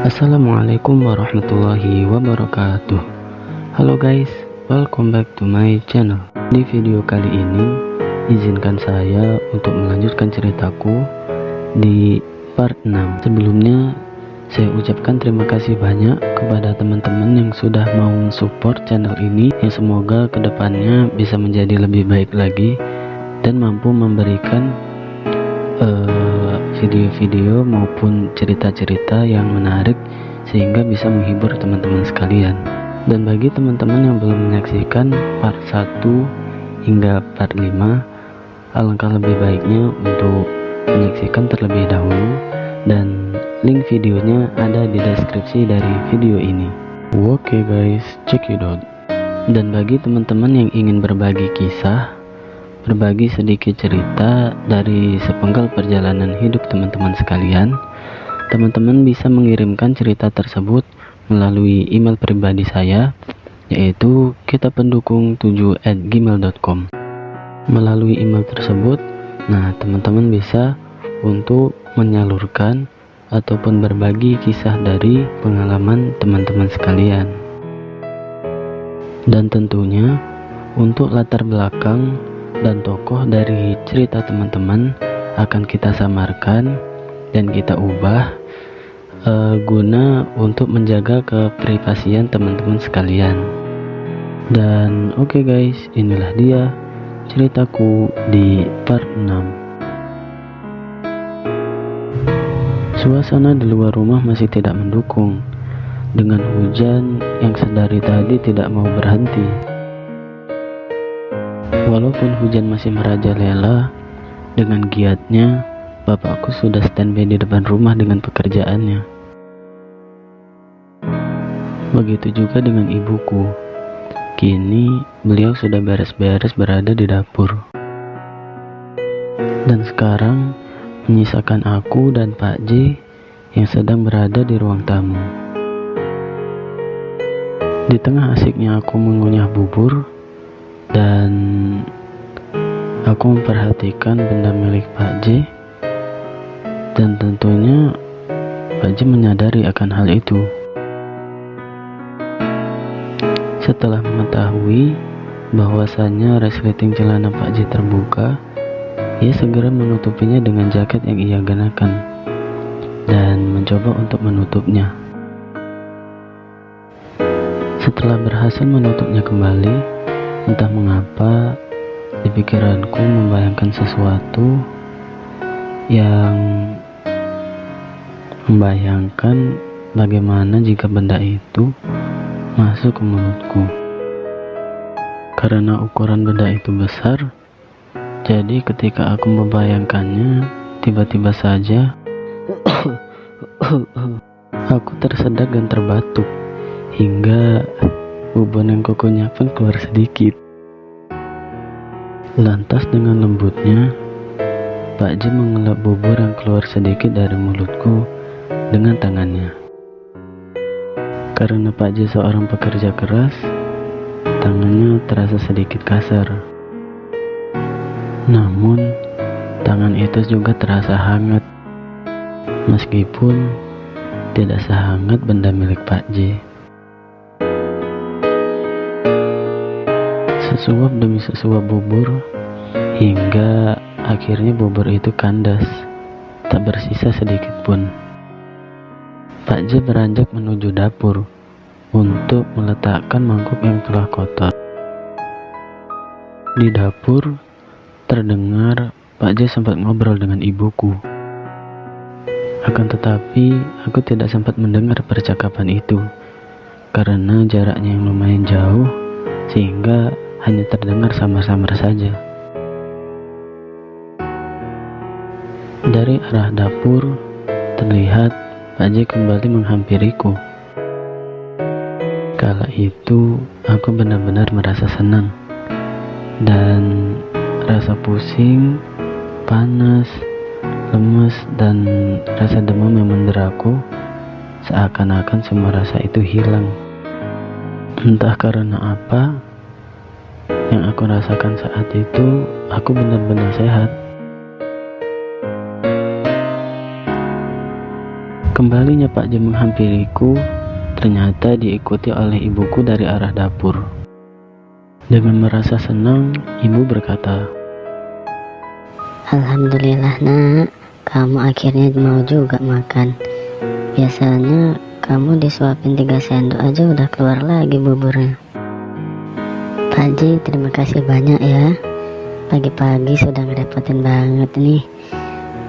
Assalamualaikum warahmatullahi wabarakatuh. Halo guys, welcome back to my channel. Di video kali ini, izinkan saya untuk melanjutkan ceritaku di part 6. Sebelumnya, saya ucapkan terima kasih banyak kepada teman-teman yang sudah mau mensupport channel ini, yang semoga kedepannya bisa menjadi lebih baik lagi dan mampu memberikan video-video maupun cerita-cerita yang menarik sehingga bisa menghibur teman-teman sekalian. Dan bagi teman-teman yang belum menyaksikan part 1 hingga part 5, alangkah lebih baiknya untuk menyaksikan terlebih dahulu, dan link videonya ada di deskripsi dari video ini. Oke guys, check it out. Dan bagi teman-teman yang ingin berbagi kisah, berbagi sedikit cerita dari sepenggal perjalanan hidup teman-teman sekalian, teman-teman bisa mengirimkan cerita tersebut melalui email pribadi saya, yaitu kitapendukung7@gmail.com. Melalui email tersebut, teman-teman bisa untuk menyalurkan ataupun berbagi kisah dari pengalaman teman-teman sekalian. Dan tentunya untuk latar belakang dan tokoh dari cerita teman-teman akan kita samarkan dan kita ubah guna untuk menjaga keprivasian teman-teman sekalian. Dan oke guys, inilah dia ceritaku di part 6. Suasana di luar rumah masih tidak mendukung, dengan hujan yang sedari tadi tidak mau berhenti. Walaupun hujan masih merajalela, dengan giatnya bapakku sudah standby di depan rumah dengan pekerjaannya. Begitu juga dengan ibuku. Kini beliau sudah beres-beres berada di dapur. Dan sekarang menyisakan aku dan Pak J yang sedang berada di ruang tamu. Di tengah asiknya aku mengunyah bubur, dan aku memperhatikan benda milik Pak J, dan tentunya Pak J menyadari akan hal itu. Setelah mengetahui bahwasannya resleting celana Pak J terbuka, ia segera menutupinya dengan jaket yang ia kenakan dan mencoba untuk menutupnya. Setelah berhasil menutupnya kembali, entah mengapa di pikiranku membayangkan sesuatu yang membayangkan bagaimana jika benda itu masuk ke mulutku. Karena ukuran benda itu besar, jadi ketika aku membayangkannya, tiba-tiba saja aku tersedak dan terbatuk hingga bubon yang kukunyah pun keluar sedikit. Lantas dengan lembutnya, Pak J mengelap bubur yang keluar sedikit dari mulutku dengan tangannya. Karena Pak J seorang pekerja keras, tangannya terasa sedikit kasar. Namun, tangan itu juga terasa hangat, meskipun tidak sehangat benda milik Pak J. Sesuap demi sesuap bubur, hingga akhirnya bubur itu kandas, tak bersisa sedikit pun. Pak J beranjak menuju dapur untuk meletakkan mangkuk yang telah kotor. Di dapur terdengar Pak J sempat ngobrol dengan ibuku. Akan tetapi aku tidak sempat mendengar percakapan itu karena jaraknya yang lumayan jauh, sehingga hanya terdengar samar-samar saja. Dari arah dapur terlihat Pak J kembali menghampiriku. Kala itu aku benar-benar merasa senang, dan rasa pusing, panas, lemes, dan rasa demam yang menderaku, seakan-akan semua rasa itu hilang. Entah karena apa, yang aku rasakan saat itu, aku benar-benar sehat. Kembalinya Pak J menghampiriku, ternyata diikuti oleh ibuku dari arah dapur. Dengan merasa senang, ibu berkata, "Alhamdulillah nak, kamu akhirnya mau juga makan. Biasanya kamu disuapin 3 sendok aja udah keluar lagi buburnya." "Pak Ji, terima kasih banyak ya. Pagi-pagi sudah ngerepotin banget nih.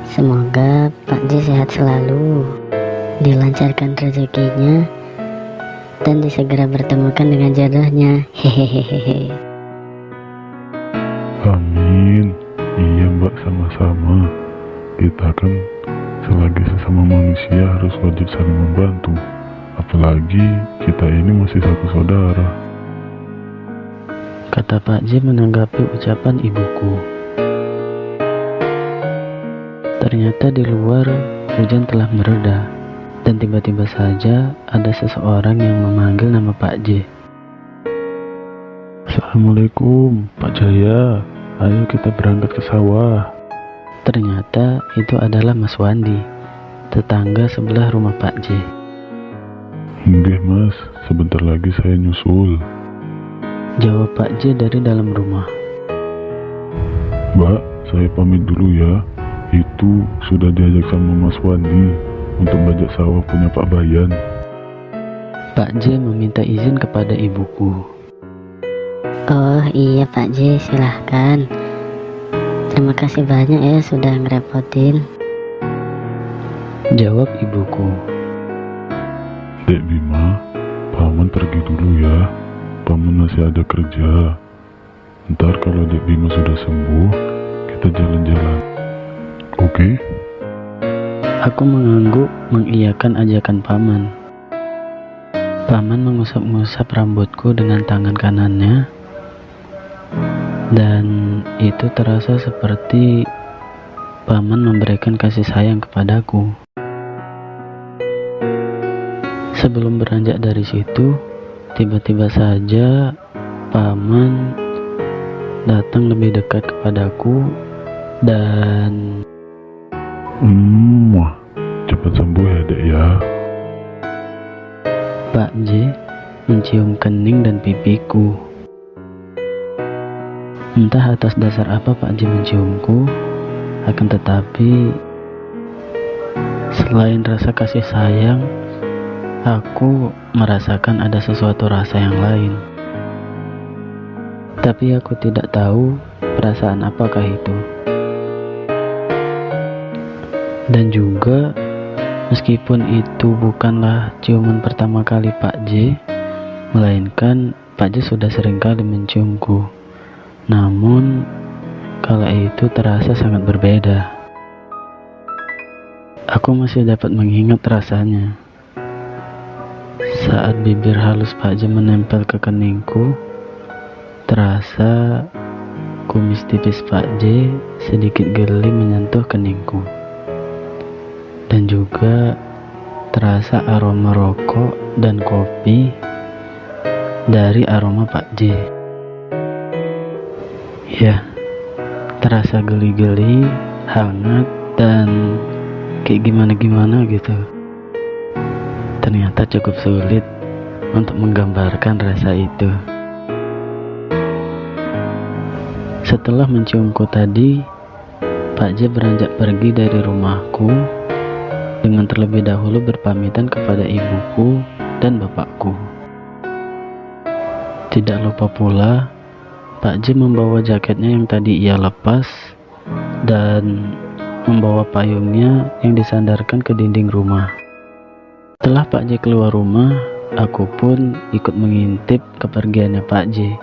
Semoga Pak Ji sehat selalu, dilancarkan rezekinya, dan disegera bertemukan dengan jodohnya. Hehehehe." Amin. Iya mbak, sama-sama. Kita kan selagi sesama manusia harus wajib saling membantu. Apalagi kita ini masih satu saudara. kata Pak J menanggapi ucapan ibuku. Ternyata di luar hujan telah mereda, dan tiba-tiba saja ada seseorang yang memanggil nama Pak J. Assalamualaikum Pak Jaya, ayo kita berangkat ke sawah. Ternyata itu adalah Mas Wandi, tetangga sebelah rumah Pak J. Nggih mas, sebentar lagi saya nyusul. Jawab Pak J dari dalam rumah. Mbak, saya pamit dulu ya. Itu sudah diajak sama Mas Wandi untuk bajak sawah punya Pak Bayan. Pak J meminta izin kepada ibuku. "Oh iya Pak J, silahkan. Terima kasih banyak ya sudah ngerepotin." Jawab ibuku. Dek Bima, Paman pergi dulu ya. Paman masih ada kerja. Ntar kalau Dek Bima sudah sembuh, kita jalan-jalan. Oke? Aku mengangguk mengiyakan ajakan paman. Paman mengusap-ngusap rambutku dengan tangan kanannya, dan itu terasa seperti paman memberikan kasih sayang kepadaku. Sebelum beranjak dari situ, tiba-tiba saja paman datang lebih dekat kepadaku dan Cepat sembuh ya dek ya. Pak J mencium kening dan pipiku. Entah atas dasar apa Pak J menciumku, akan tetapi selain rasa kasih sayang, aku merasakan ada sesuatu rasa yang lain. Tapi aku tidak tahu perasaan apakah itu. Dan juga meskipun itu bukanlah ciuman pertama kali Pak J, melainkan Pak J sudah seringkali menciumku. Namun kala itu terasa sangat berbeda. Aku masih dapat mengingat rasanya. Saat bibir halus Pak J menempel ke keningku, terasa kumis tipis Pak J sedikit geli menyentuh keningku. Dan juga terasa aroma rokok dan kopi dari aroma Pak J. Ya, terasa geli-geli, hangat, dan kayak gimana-gimana gitu. Ternyata cukup sulit untuk menggambarkan rasa itu. Setelah menciumku tadi, Pak J beranjak pergi dari rumahku dengan terlebih dahulu berpamitan kepada ibuku dan bapakku. Tidak lupa pula, Pak J membawa jaketnya yang tadi ia lepas dan membawa payungnya yang disandarkan ke dinding rumah. Setelah Pak J keluar rumah, aku pun ikut mengintip kepergiannya Pak J.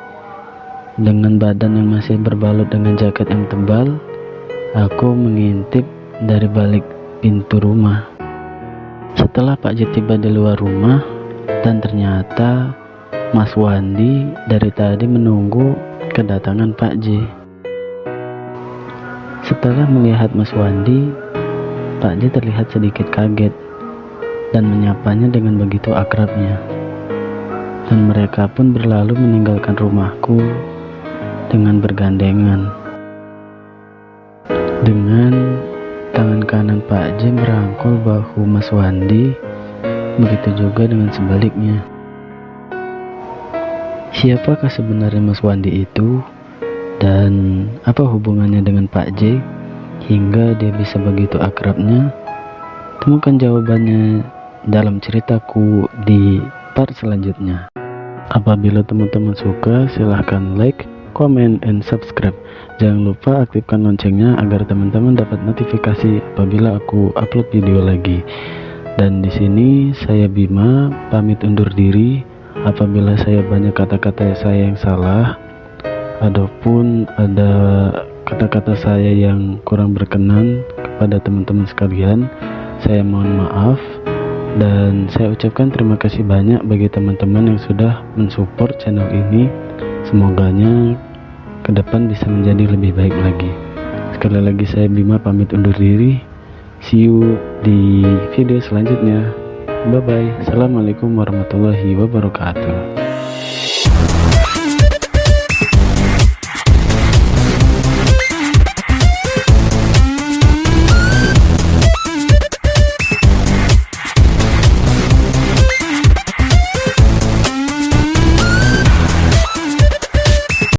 Dengan badan yang masih berbalut dengan jaket yang tebal, aku mengintip dari balik pintu rumah. Setelah Pak J tiba di luar rumah, dan ternyata Mas Wandi dari tadi menunggu kedatangan Pak J. Setelah melihat Mas Wandi, Pak J terlihat sedikit kaget dan menyapanya dengan begitu akrabnya. Dan mereka pun berlalu meninggalkan rumahku dengan bergandengan, dengan Tangan kanan Pak J merangkul bahu Mas Wandi, begitu juga dengan sebaliknya. Siapakah sebenarnya Mas Wandi itu? Dan apa hubungannya dengan Pak J hingga dia bisa begitu akrabnya? Temukan jawabannya dalam ceritaku di part selanjutnya. Apabila teman-teman suka, silahkan like, comment, and subscribe. Jangan lupa aktifkan loncengnya agar teman-teman dapat notifikasi apabila aku upload video lagi. Dan di sini saya Bima pamit undur diri. Apabila saya banyak kata-kata saya yang salah ataupun ada kata-kata saya yang kurang berkenan kepada teman-teman sekalian, saya mohon maaf. Dan saya ucapkan terima kasih banyak bagi teman-teman yang sudah mensupport channel ini. Semoganya ke depan bisa menjadi lebih baik lagi. Sekali lagi saya Bima pamit undur diri. See you di video selanjutnya. Bye bye. Assalamualaikum warahmatullahi wabarakatuh.